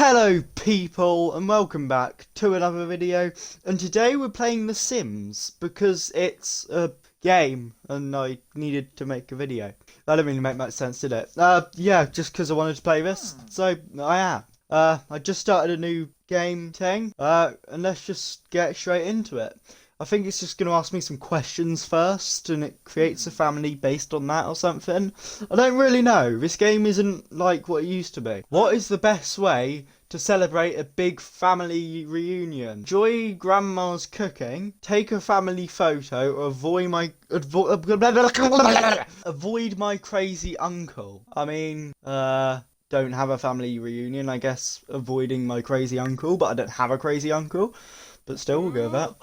Hello people and welcome back to another video, and today we're playing The Sims because it's a game and I needed to make a video. That didn't really make much sense, did it? Yeah, just because I wanted to play this, so I am. I just started a new game thing, and let's just get straight into it. I think it's just going to ask me some questions first, and it creates a family based on that or something. I don't really know. This game isn't like what it used to be. What is the best way to celebrate a big family reunion? Enjoy grandma's cooking, take a family photo, or avoid my crazy uncle. I mean, don't have a family reunion, I guess avoiding my crazy uncle, but I don't have a crazy uncle. But still, we'll go with that.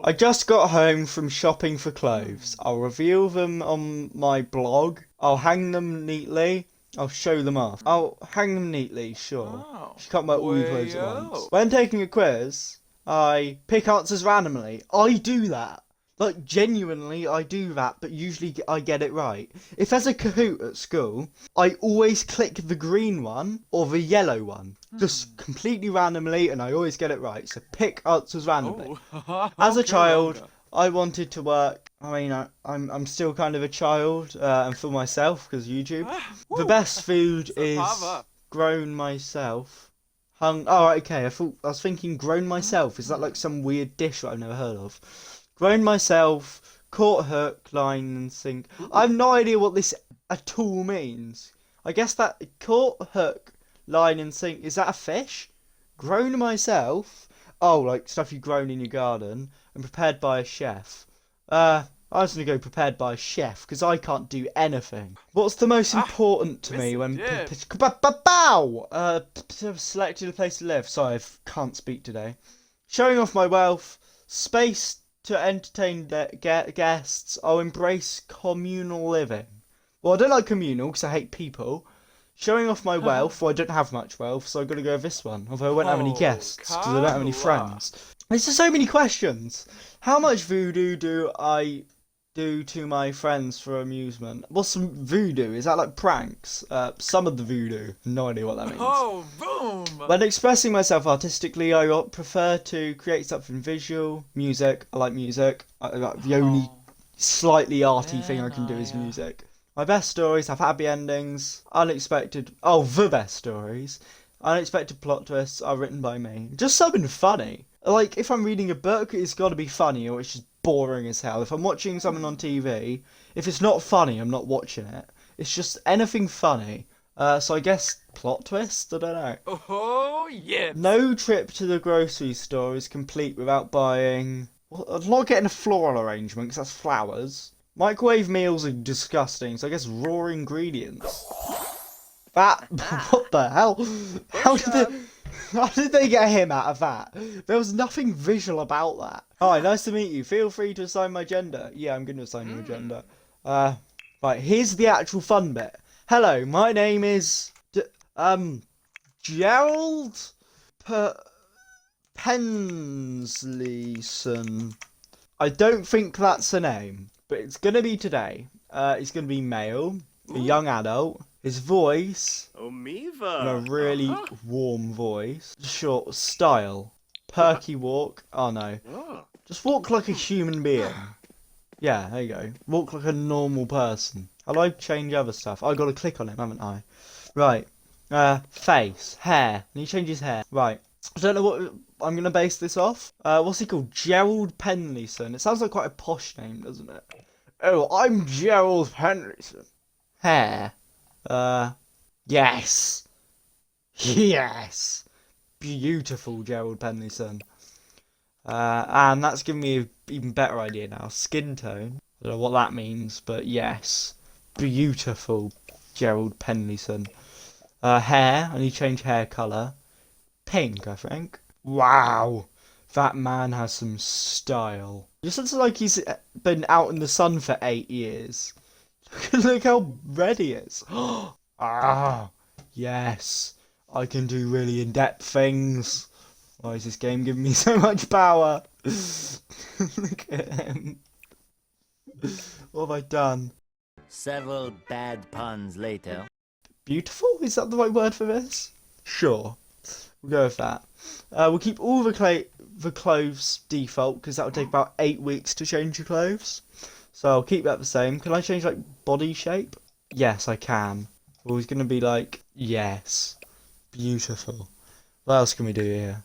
I just got home from shopping for clothes. I'll reveal them on my blog. I'll hang them neatly. I'll show them off. I'll hang them neatly, sure. She can't wear all your clothes at once. When taking a quiz, I pick answers randomly. I do that. Like, genuinely, I do that, but usually I get it right. If there's a Kahoot at school, I always click the green one or the yellow one. Just completely randomly, and I always get it right. So pick answers randomly. As a child, I wanted to work. I mean, I'm still kind of a child, and for myself, because YouTube. The best food is grown myself. Oh, right, okay, I was thinking grown myself. Is that like some weird dish that I've never heard of? Grown myself, caught hook, line and sink. I have no idea what this at all means. I guess that caught hook, line and sink, is that a fish? Grown myself? Oh, like stuff you've grown in your garden and prepared by a chef. I was going to go prepared by a chef because I can't do anything. What's the most important to me when selected a place to live? Sorry, I can't speak today. Showing off my wealth, space to entertain the guests. I'll embrace communal living. Well, I don't like communal because I hate people. Showing off my wealth. Well, I don't have much wealth, so I've got to go with this one. Although I won't have any guests because I don't have any friends. There's just so many questions. How much voodoo do I do to my friends for amusement? What's some voodoo? Is that like pranks? Some of the voodoo. No idea what that means. Oh, boom! When expressing myself artistically, I prefer to create something visual. Music. I like music. The only slightly arty thing I can do is music. My best stories have happy endings. The best stories. Unexpected plot twists are written by me. Just something funny. Like, if I'm reading a book, it's got to be funny or it's just boring as hell. If I'm watching something on TV, if it's not funny, I'm not watching it. It's just anything funny. So I guess plot twist? I don't know. Oh, yeah. No trip to the grocery store is complete without buying... Well, I'm not getting a floral arrangement because that's flowers. Microwave meals are disgusting, so I guess raw ingredients. That... What the hell? How did they get him out of that? There was nothing visual about that. Hi, nice to meet you. Feel free to assign my gender. Yeah, I'm going to assign you a gender. Right, here's the actual fun bit. Hello, my name is... Gerald... Pensleyson. I don't think that's a name, but it's going to be today. It's going to be male, a young adult. His voice, Omiva. a really warm voice. Short style, perky walk. Oh no, just walk like a human being. Yeah, there you go. Walk like a normal person. How do I change other stuff? I got to click on him, haven't I? Right. Face, hair. And he changes hair. Right. I don't know what I'm gonna base this off. What's he called? Gerald Penleyson. It sounds like quite a posh name, doesn't it? Oh, I'm Gerald Penleyson. Hair. Yes. Yes. Beautiful Gerald Penleyson. And that's giving me an even better idea now. Skin tone. I don't know what that means, but yes. Beautiful Gerald Penleyson. Hair. I need to change hair colour. Pink, I think. Wow. That man has some style. It just looks like he's been out in the sun for 8 years. Look how red he is. Ah, yes. I can do really in-depth things. Why is this game giving me so much power? Look at him. What have I done? Several bad puns later. Beautiful? Is that the right word for this? Sure. We'll go with that. We'll keep all the clothes default because that will take about 8 weeks to change your clothes. So I'll keep that the same. Can I change like body shape? Yes, I can. Well, he's gonna be like, yes, beautiful. What else can we do here?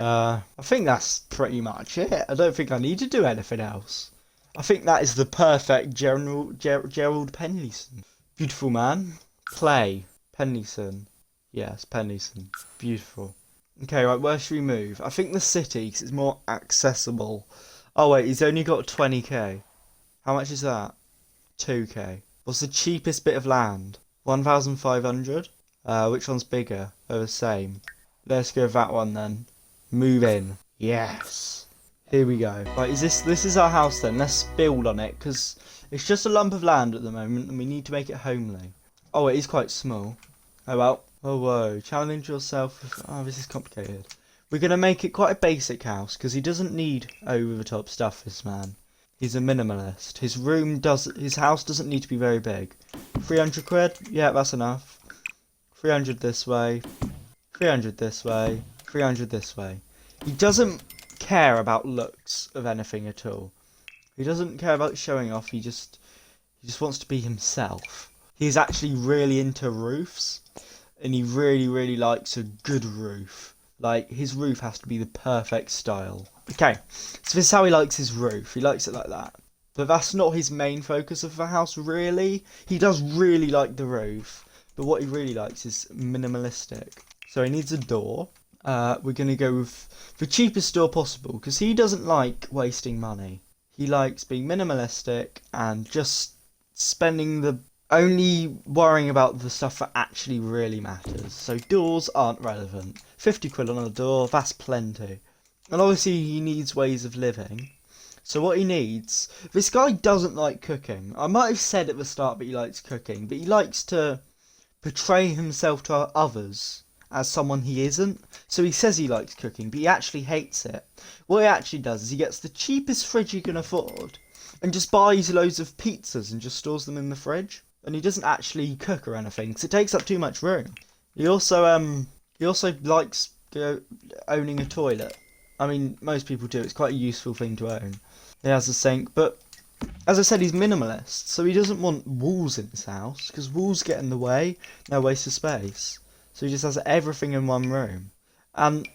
I think that's pretty much it. I don't think I need to do anything else. I think that is the perfect Gerald Penleeson. Beautiful man. Play. Penleeson. Yes, Penleeson. Beautiful. Okay, right, where should we move? I think the city, because it's more accessible. Oh wait, he's only got 20k. How much is that? 2k. What's the cheapest bit of land? 1,500? Which one's bigger? Oh, the same. Let's go with that one then. Move in. Yes. Here we go. Right, this is our house then. Let's build on it, because it's just a lump of land at the moment, and we need to make it homely. Oh, it is quite small. Oh well. Oh whoa. Challenge yourself with... Oh, this is complicated. We're going to make it quite a basic house, because he doesn't need over-the-top stuff, this man. He's a minimalist. His house doesn't need to be very big. 300 quid? Yeah, that's enough. 300 this way. 300 this way. 300 this way. He doesn't care about looks of anything at all. He doesn't care about showing off. He just wants to be himself. He's actually really into roofs, and he really likes a good roof. Like, his roof has to be the perfect style. Okay, so this is how he likes his roof. He likes it like that. But that's not his main focus of the house, really. He does really like the roof, but what he really likes is minimalistic. So he needs a door. We're going to go with the cheapest door possible, because he doesn't like wasting money. He likes being minimalistic and just only worrying about the stuff that actually really matters. So doors aren't relevant. 50 quid on a door, that's plenty. And obviously he needs ways of living. So what he needs... This guy doesn't like cooking. I might have said at the start that he likes cooking, but he likes to portray himself to others as someone he isn't. So he says he likes cooking, but he actually hates it. What he actually does is he gets the cheapest fridge he can afford and just buys loads of pizzas and just stores them in the fridge. And he doesn't actually cook or anything, because it takes up too much room. He also likes owning a toilet. I mean, most people do. It's quite a useful thing to own. He has a sink, but as I said, he's minimalist, so he doesn't want walls in his house, because walls get in the way, no waste of space. So he just has everything in one room. And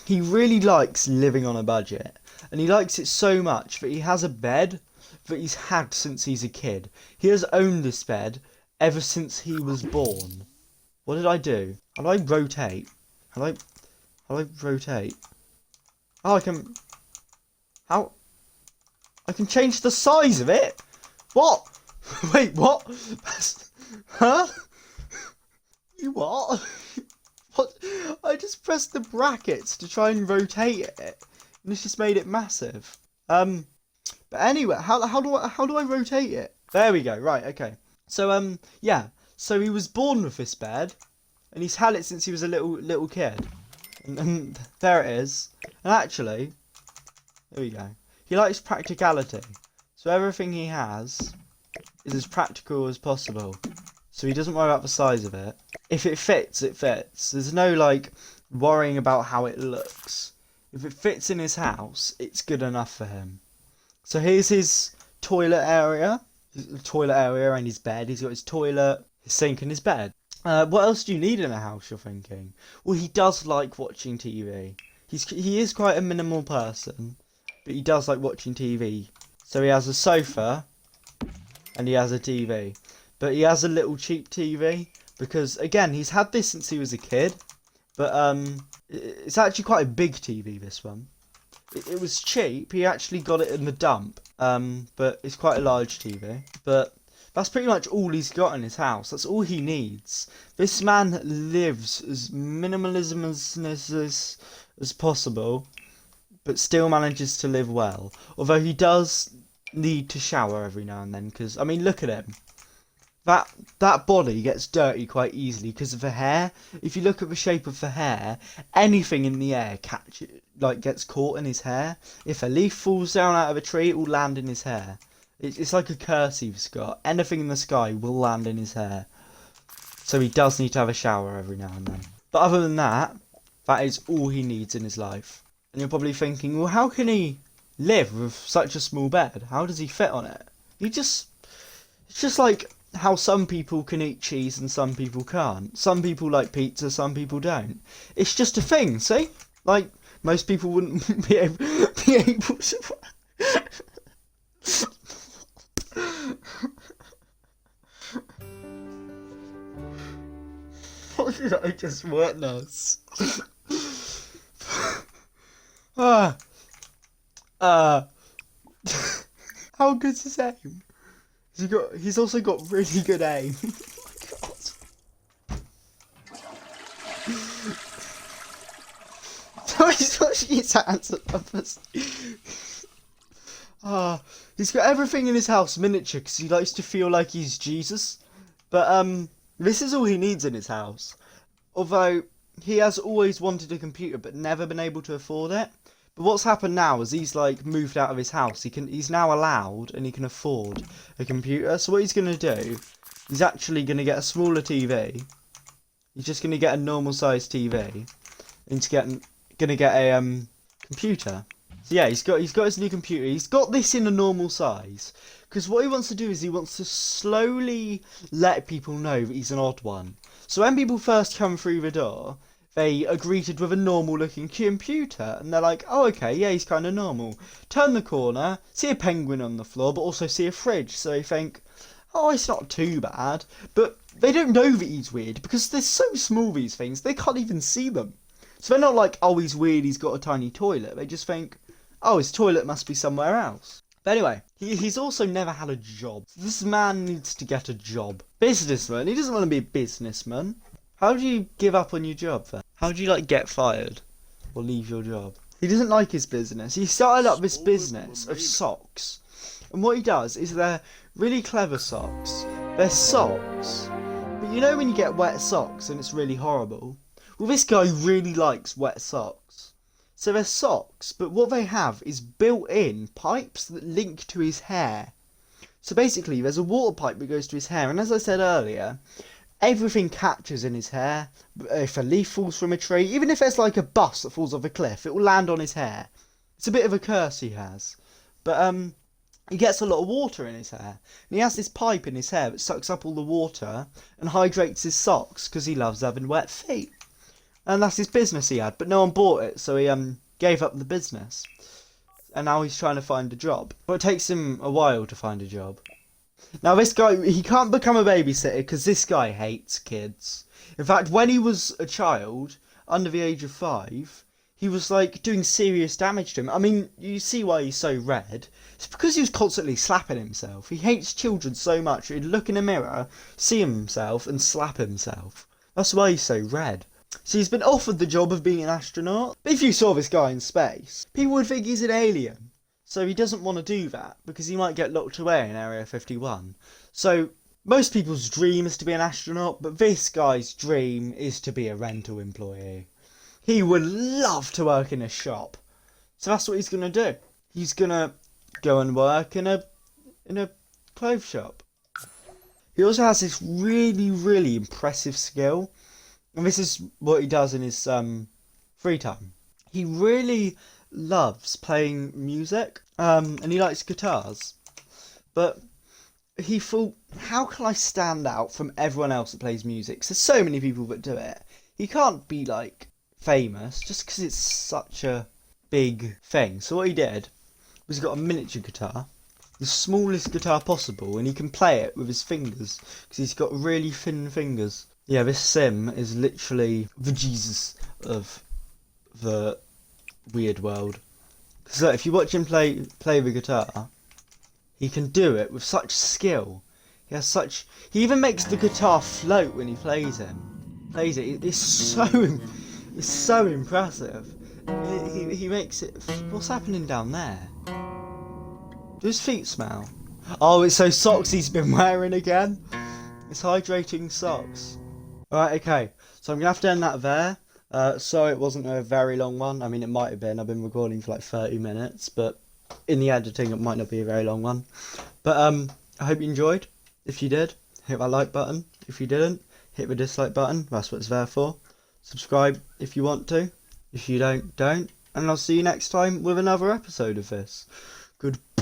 he really likes living on a budget, and he likes it so much that he has a bed that he's had since he's a kid. He has owned this bed ever since he was born. What did I do? How do I rotate? How do I rotate? Oh, I can... How? I can change the size of it? What? Wait, what? Huh? You what? What? I just pressed the brackets to try and rotate it, and it's just made it massive. But anyway, how do I rotate it? There we go. Right, okay. So yeah. So he was born with this bed, and he's had it since he was a little kid. And there it is. And actually, there we go. He likes practicality. So everything he has is as practical as possible. So he doesn't worry about the size of it. If it fits, it fits. There's no like worrying about how it looks. If it fits in his house, it's good enough for him. So here's his toilet area. And his bed. He's got his toilet, his sink and his bed. What else do you need in a house, you're thinking? Well, he does like watching TV. He is quite a minimal person, but he does like watching TV. So he has a sofa and he has a TV. But he has a little cheap TV because, again, he's had this since he was a kid. But it's actually quite a big TV, this one. It was cheap. He actually got it in the dump. But it's quite a large TV. But that's pretty much all he's got in his house. That's all he needs. This man lives as minimalism as possible, but still manages to live well. Although he does need to shower every now and then, because, I mean, look at him. That body gets dirty quite easily because of the hair. If you look at the shape of the hair, anything in the air gets caught in his hair. If a leaf falls down out of a tree, it will land in his hair. It's like a curse he's got. Anything in the sky will land in his hair. So he does need to have a shower every now and then. But other than that, That is all he needs in his life. And you're probably thinking, well, how can he live with such a small bed? How does he fit on it? It's just like how some people can eat cheese and some people can't. Some people like pizza, some people don't. It's just a thing, see? Like, most people wouldn't be able to... What did I just witness? How good's his aim? He's also got really good aim. Oh my god. He's washing his hands at purpose. He's got everything in his house miniature because he likes to feel like he's Jesus. But this is all he needs in his house. Although he has always wanted a computer but never been able to afford it. But what's happened now is he's like moved out of his house. He's now allowed and he can afford a computer. So what he's gonna do, he's actually gonna get a smaller TV. He's just gonna get a normal sized TV. And gonna get a computer. So yeah, he's got his new computer. He's got this in a normal size. Because what he wants to do is he wants to slowly let people know that he's an odd one. So when people first come through the door, they are greeted with a normal looking computer. And they're like, oh okay, yeah, he's kind of normal. Turn the corner, see a penguin on the floor, but also see a fridge. So they think, oh, it's not too bad. But they don't know that he's weird because they're so small, these things, they can't even see them. So they're not like, oh, he's weird, he's got a tiny toilet. They just think, oh, his toilet must be somewhere else. But anyway, he's also never had a job. This man needs to get a job. Businessman, he doesn't want to be a businessman. How do you give up on your job then? How do you like get fired or leave your job? He doesn't like his business. He started up this business of socks. And what he does is they're really clever socks. They're socks. But you know when you get wet socks and it's really horrible? Well, this guy really likes wet socks. So they're socks, but what they have is built-in pipes that link to his hair. So basically, there's a water pipe that goes to his hair, and as I said earlier, everything catches in his hair. If a leaf falls from a tree, even if there's like a bus that falls off a cliff, it will land on his hair. It's a bit of a curse he has. But he gets a lot of water in his hair. And he has this pipe in his hair that sucks up all the water and hydrates his socks because he loves having wet feet. And that's his business he had, but no one bought it, so he gave up the business. And now he's trying to find a job. But it takes him a while to find a job. Now this guy, he can't become a babysitter because this guy hates kids. In fact, when he was a child, under the age of 5, he was like doing serious damage to him. I mean, you see why he's so red. It's because he was constantly slapping himself. He hates children so much, he'd look in a mirror, see himself and slap himself. That's why he's so red. So he's been offered the job of being an astronaut. But if you saw this guy in space, people would think he's an alien. So he doesn't want to do that because he might get locked away in Area 51. So most people's dream is to be an astronaut, but this guy's dream is to be a rental employee. He would love to work in a shop. So that's what he's going to do. He's going to go and work in a clothes shop. He also has this really, really impressive skill. And this is what he does in his free time. He really loves playing music, and he likes guitars. But he thought, how can I stand out from everyone else that plays music? 'Cause there's so many people that do it. He can't be like famous just because it's such a big thing. So what he did was he got a miniature guitar, the smallest guitar possible, and he can play it with his fingers because he's got really thin fingers. Yeah, this sim is literally the Jesus of the weird world. So if you watch him play the guitar, he can do it with such skill. He even makes the guitar float when he plays it. It's so impressive. He makes it. What's happening down there? Do his feet smell? Oh, it's those socks he's been wearing again. It's hydrating socks. Alright, okay, so I'm going to have to end that there. Sorry it wasn't a very long one. I mean, it might have been. I've been recording for like 30 minutes, but in the editing it might not be a very long one. But I hope you enjoyed. If you did, hit that like button. If you didn't, hit the dislike button. That's what it's there for. Subscribe if you want to. If you don't, don't. And I'll see you next time with another episode of this. Goodbye.